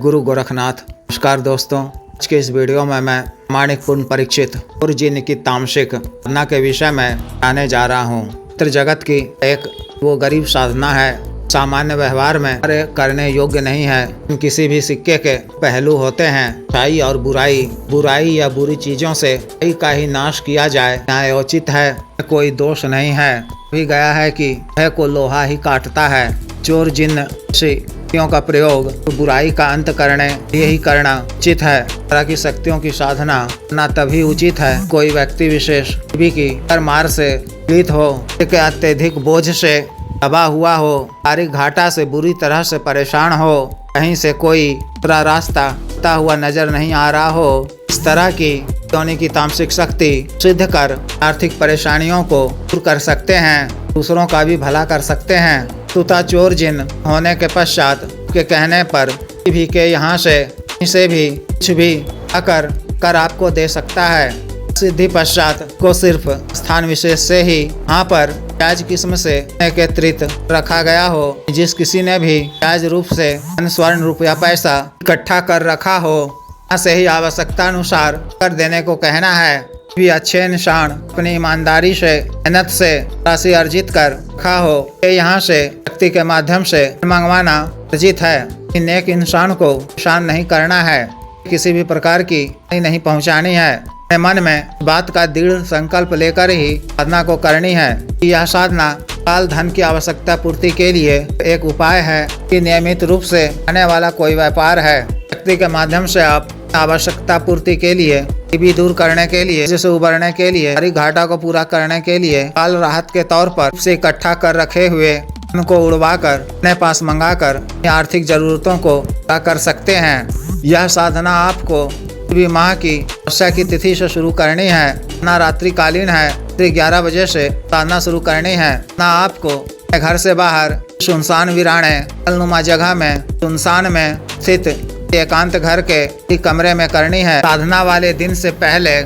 गुरु गोरखनाथ। नमस्कार दोस्तों, आज के इस वीडियो में मैं माणिकपूर्ण परीक्षित और जिन की तामसिक साधना के विषय में आने जा रहा हूँ। मित्र जगत की एक वो गरीब साधना है, सामान्य व्यवहार में करने योग्य नहीं है। किसी भी सिक्के के पहलू होते हैं, अच्छाई और बुराई। बुराई या बुरी चीजों से अच्छाई का ही नाश किया जाए न्यायोचित है, कोई दोष नहीं है। भी गया है कि है को लोहा ही काटता है। चोर जिन शक्तियों का प्रयोग तो बुराई का अंत करने यही करना उचित है। तरह की शक्तियों की साधना करना तभी उचित है कोई व्यक्ति विशेष भी की मार से पीड़ित हो, एक अत्यधिक बोझ से दबा हुआ हो, भारी घाटा से बुरी तरह से परेशान हो, कहीं से कोई दूसरा रास्ता होता हुआ नजर नहीं आ रहा हो। इस तरह की योनि की तामसिक शक्ति सिद्ध कर आर्थिक परेशानियों को दूर कर सकते हैं, दूसरों का भी भला कर सकते हैं। तुता चोर जिन होने के पश्चात के कहने पर भी के यहाँ से भी कुछ भी आकर कर आपको दे सकता है। सिद्धि पश्चात को सिर्फ स्थान विशेष से ही यहाँ पर ब्याज किस्म से एकत्रित रखा गया हो। जिस किसी ने भी ब्याज रूप से स्वर्ण रुपया पैसा इकट्ठा कर रखा हो, यहाँ से ही आवश्यकता अनुसार कर देने को कहना है। भी अच्छे निशान अपनी ईमानदारी से मेहनत से राशि अर्जित कर रखा हो, यहाँ से व्यक्ति के माध्यम से मंगवाना अर्जित है। नेक इंसान को परेशान नहीं करना है, किसी भी प्रकार की नहीं पहुँचानी है। मन में बात का दृढ़ संकल्प लेकर ही साधना को करनी है। यह साधना काल धन की आवश्यकता पूर्ति के लिए एक उपाय है कि नियमित रूप से आने वाला कोई व्यापार है, व्यक्ति के माध्यम से आप आवश्यकता पूर्ति के लिए, भी दूर करने के लिए, जिसे उबरने के लिए, भारी घाटा को पूरा करने के लिए काल राहत के तौर पर से इकट्ठा कर रखे हुए उनको उड़वाकर अपने पास मंगाकर आर्थिक जरूरतों को पूरा कर सकते हैं। यह साधना आपको भी माह की अमावस्या की तिथि से शुरू करनी है। ना रात्रिकालीन है, 11 बजे से साधना शुरू करनी है। ना आपको घर से बाहर सुनसान वीराने नुमा जगह में सुनसान में स्थित एकांत घर के कमरे में करनी है। साधना वाले दिन से पहले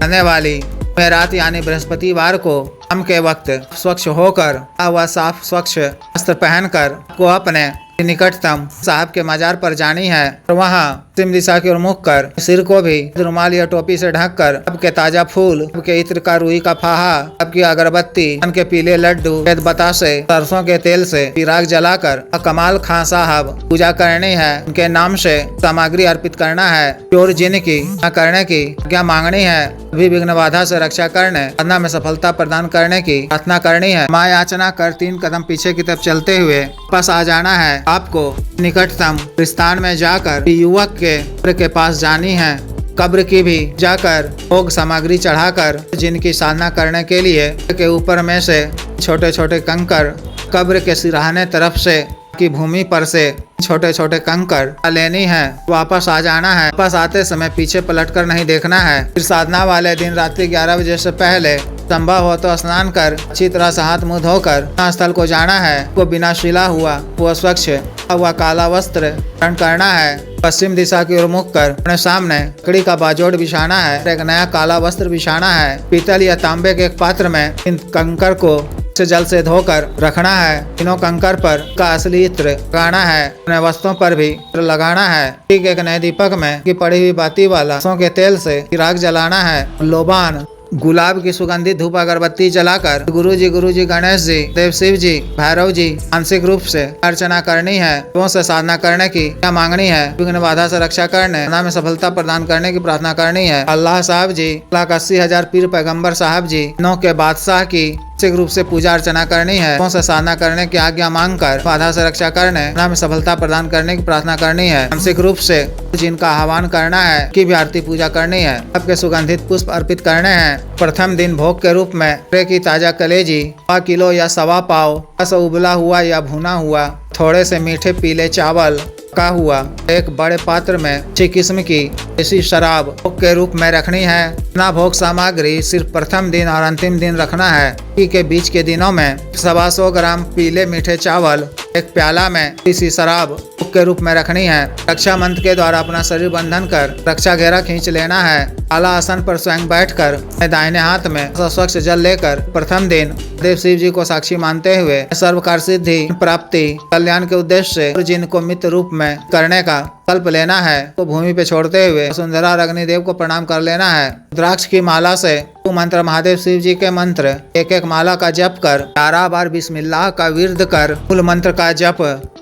आने वाली रात यानी बृहस्पतिवार को शाम के वक्त स्वच्छ होकर वह साफ स्वच्छ वस्त्र पहनकर को अपने निकटतम साहब के मजार पर जानी है और वहाँ पश्चिम दिशा की ओर मुख कर सिर को भी रुमाल या टोपी से ढककर आपके ताजा फूल, आपके इत्र का रुई का फाहा, आपकी अगरबत्ती, के पीले लड्डू, बतासे, सरसों के तेल से चिराग जलाकर कमाल खां साहब पूजा करनी है। उनके नाम से सामग्री अर्पित करना है। चोर जिन की करने की क्या मांगनी है, भी विघ्न बाधा से रक्षा करने साधना में सफलता प्रदान करने की प्रार्थना करनी है। माँ याचना कर 3 कदम पीछे की तरफ चलते हुए वापस आ जाना है। आपको निकटतम स्थान में जाकर युवक के पास जानी है। कब्र की भी जाकर भोग सामग्री चढ़ाकर जिनकी साधना करने के लिए के ऊपर में से छोटे छोटे कंकर कब्र के सिरहाने तरफ से की भूमि पर से छोटे छोटे कंकर लेनी है। वापस आ जाना है। वापस आते समय पीछे पलटकर नहीं देखना है। फिर साधना वाले दिन रात्रि 11 बजे से पहले संभव हो तो स्नान कर अच्छी तरह से हाथ मुंह धोकर स्थल को जाना है। को बिना शिला हुआ वो स्वच्छ हुआ काला वस्त्र धारण करना है। पश्चिम दिशा की ओर मुख कर अपने सामने लकड़ी का बाजोड़ बिछाना है। एक नया काला वस्त्र बिछाना है। पीतल या तांबे के एक पात्र में इन कंकर को से जल से धोकर रखना है। तीनों कंकर पर का असली इत्र लगाना है। अपने वस्त्रों पर भी इत्र लगाना है। ठीक एक नए दीपक में की पड़ी हुई बाती वाला सरसों के तेल से चिराग जलाना है। लोबान गुलाब की सुगंधित धूप अगरबत्ती जलाकर गुरु जी गणेश जी देव शिव जी भैरव जी मानसिक रूप से अर्चना करनी है। लोगों से साधना करने की क्या मांगनी है, विघ्न बाधा से रक्षा करने में सफलता प्रदान करने की प्रार्थना करनी है। अल्लाह साहब जी 1,80,000 पीर पैगंबर साहब जी नौ के बादशाह की मानसिक रूप से पूजा अर्चना करनी है। लोगों से साधना करने की आज्ञा मांगकर बाधा से रक्षा करने में सफलता प्रदान करने की प्रार्थना करनी है। मानसिक रूप से जिनका आह्वान करना है की भी आरती पूजा करनी है। आपके सुगंधित पुष्प अर्पित करने हैं। प्रथम दिन भोग के रूप में की ताजा कलेजी 1 किलो या 1.25 पाव उबला हुआ या भुना हुआ थोड़े से मीठे पीले चावल का हुआ एक बड़े पात्र में अच्छी किस्म की देसी शराब भोग के रूप में रखनी है। ना भोग सामग्री सिर्फ प्रथम दिन और अंतिम दिन रखना है। के बीच के दिनों में 125 ग्राम पीले मीठे चावल एक प्याला में देसी शराब भोग के रूप में रखनी है। रक्षा मंत्र के द्वारा अपना शरीर बंधन कर रक्षा घेरा खींच लेना है। काला आसन पर स्वयं बैठकर दाहिने हाथ में स्वच्छ जल लेकर प्रथम दिन देव शिव जी को साक्षी मानते हुए सर्व कार्य सिद्धि प्राप्ति कल्याण के उद्देश्य से जिनको मित्र रूप में में करने का कल्प लेना है तो भूमि पे छोड़ते हुए वसुंधरा और अग्निदेव को प्रणाम कर लेना है। रुद्राक्ष की माला से मंत्र महादेव शिव जी के मंत्र एक एक माला का जप कर 11 बार बिस्मिल्लाह का विर्द कर मूल मंत्र का जप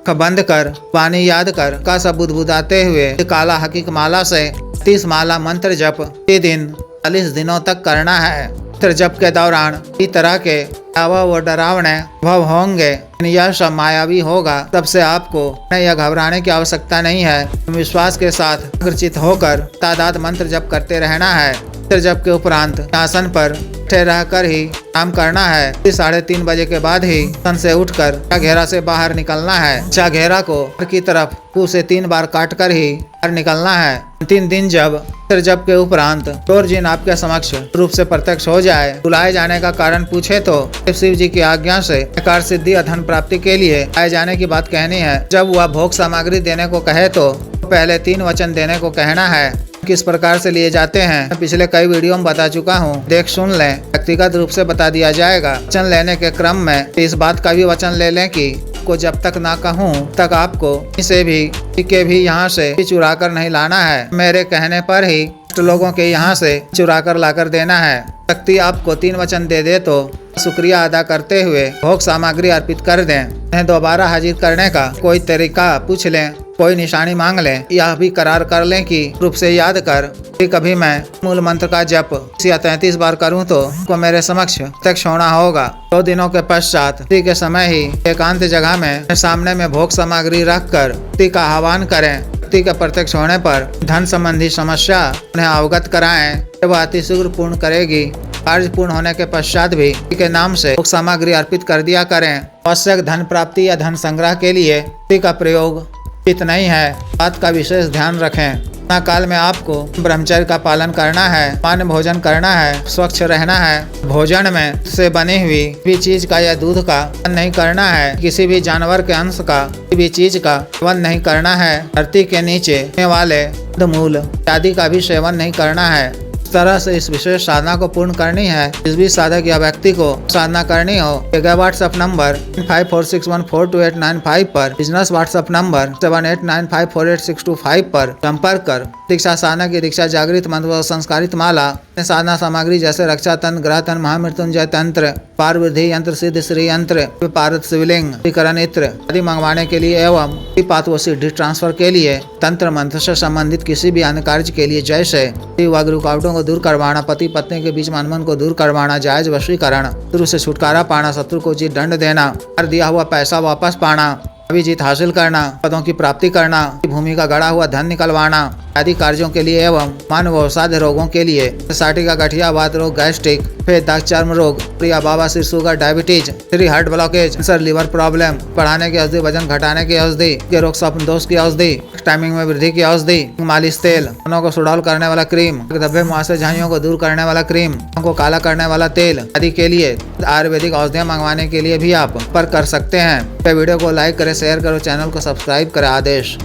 का बंद कर वाणी याद कर का सब बुदबुदाते हुए काला हकीक माला से 30 माला मंत्र जप दिन 40 दिनों तक करना है। मंत्र जप के दौरान इस तरह के वो डरावने भव होंगे, यह सब मायावी होगा। तब से आपको यह घबराने की आवश्यकता नहीं है। विश्वास के साथ अग्रचित होकर तादाद मंत्र जप करते रहना है। मंत्र जप के उपरांत आसन पर बैठे रहकर ही काम करना है। 3:30 बजे के बाद ही सन से उठकर घेरा से बाहर निकलना है। घेरा को की तरफ मुंह से 3 बार काट कर ही बाहर निकलना है। 3 दिन जब जप के उपरांत चोर जिन आपके समक्ष रूप से प्रत्यक्ष हो जाए, बुलाए जाने का कारण पूछे तो शिव जी की आज्ञा से कार्य सिद्धि और धन प्राप्ति के लिए आए जाने की बात कहनी है। जब वह भोग सामग्री देने को कहे तो पहले 3 वचन देने को कहना है। किस प्रकार से लिए जाते हैं पिछले कई वीडियो में बता चुका हूँ, देख सुन लें। व्यक्तिगत रूप से बता दिया जाएगा। वचन लेने के क्रम में इस बात का भी वचन ले लें कि को जब तक ना कहूँ तक आपको इसे भी यहाँ से चुरा कर नहीं लाना है। मेरे कहने पर ही लोगों के यहाँ से चुरा कर लाकर देना है। व्यक्ति आपको 3 वचन दे तो शुक्रिया अदा करते हुए भोग सामग्री अर्पित कर दें। उन्हें दोबारा हाजिर करने का कोई तरीका पूछ लें, कोई निशानी मांग लें। यह भी करार कर लें कि रूप से याद कर कभी मैं मूल मंत्र का जप 33 बार करूं तो मेरे समक्ष प्रत्यक्ष होना होगा। 2 दिनों के पश्चात के समय ही एकांत जगह में सामने में भोग सामग्री रख कर का आह्वान करें। के प्रत्यक्ष होने पर धन संबंधी समस्या उन्हें अवगत कराएं। वह अतिशीघ्र पूर्ण करेगी। कार्य पूर्ण होने के पश्चात भी के नाम से भोग सामग्री अर्पित कर दिया करें। आवश्यक धन प्राप्ति या धन संग्रह के लिए का प्रयोग उचित नहीं है। बात का विशेष ध्यान रखें। काल में आपको ब्रह्मचर्य का पालन करना है, पान भोजन करना है, स्वच्छ रहना है। भोजन में से बनी हुई भी चीज का या दूध का सेवन नहीं करना है। किसी भी जानवर के अंश का भी चीज का सेवन नहीं करना है। धरती के नीचे वाले मूल आदि का भी सेवन नहीं करना है। तरह से इस विशेष साधना को पूर्ण करनी है। जिस भी साधक या व्यक्ति को साधना करनी हो, व्हाट्सएप नंबर 5461428895 पर, बिजनेस व्हाट्सएप नंबर 7895486225 पर संपर्क कर दीक्षा साधना की दीक्षा जागृत मंत्र व संस्कारित माला साधना सामग्री जैसे रक्षा तंत्र, ग्रह तंत्र, महामृत्युंजय तंत्र, पार वृद्धि यंत्र, सिद्ध श्री यंत्र, पारद शिवलिंग, विकरण इत्र आदि मंगवाने के लिए एवं पात व सिद्धि ट्रांसफर के लिए तंत्र मंत्र से संबंधित किसी भी अन्य कार्य के लिए जैसे रुकावटों को दूर करवाना, पति पत्नी के बीच अनबन को दूर करवाना, जायज वशीकरण, शत्रु से छुटकारा पाना, शत्रु को उचित दंड देना, कर दिया हुआ पैसा वापस पाना, जीत हासिल करना, पदों की प्राप्ति करना, भूमि का गड़ा हुआ धन निकलवाना आदि कार्यों के लिए एवं मानव अवसाध्य रोगों के लिए साटी का गठिया, वात रोग, गैस्ट्रिक, पेट, दाग, चर्म रोग, प्रिया, बाबा सिर, sugar, diabetes, heart blockage, cancer, liver problem, बढ़ाने की औषधि, वजन घटाने की औषधि, रोग स्वप्न दोष की औषधि, टाइमिंग में वृद्धि की औषधि, मालिश तेल, को सुडौल करने वाला क्रीम, धब्बे मुहासे झाइयों को दूर करने वाला क्रीम, को काला करने वाला तेल आदि के लिए आयुर्वेदिक औषधियाँ मंगवाने के लिए भी आप पर कर सकते हैं। वीडियो को लाइक करें, शेयर करो, चैनल को सब्सक्राइब करें। आदेश।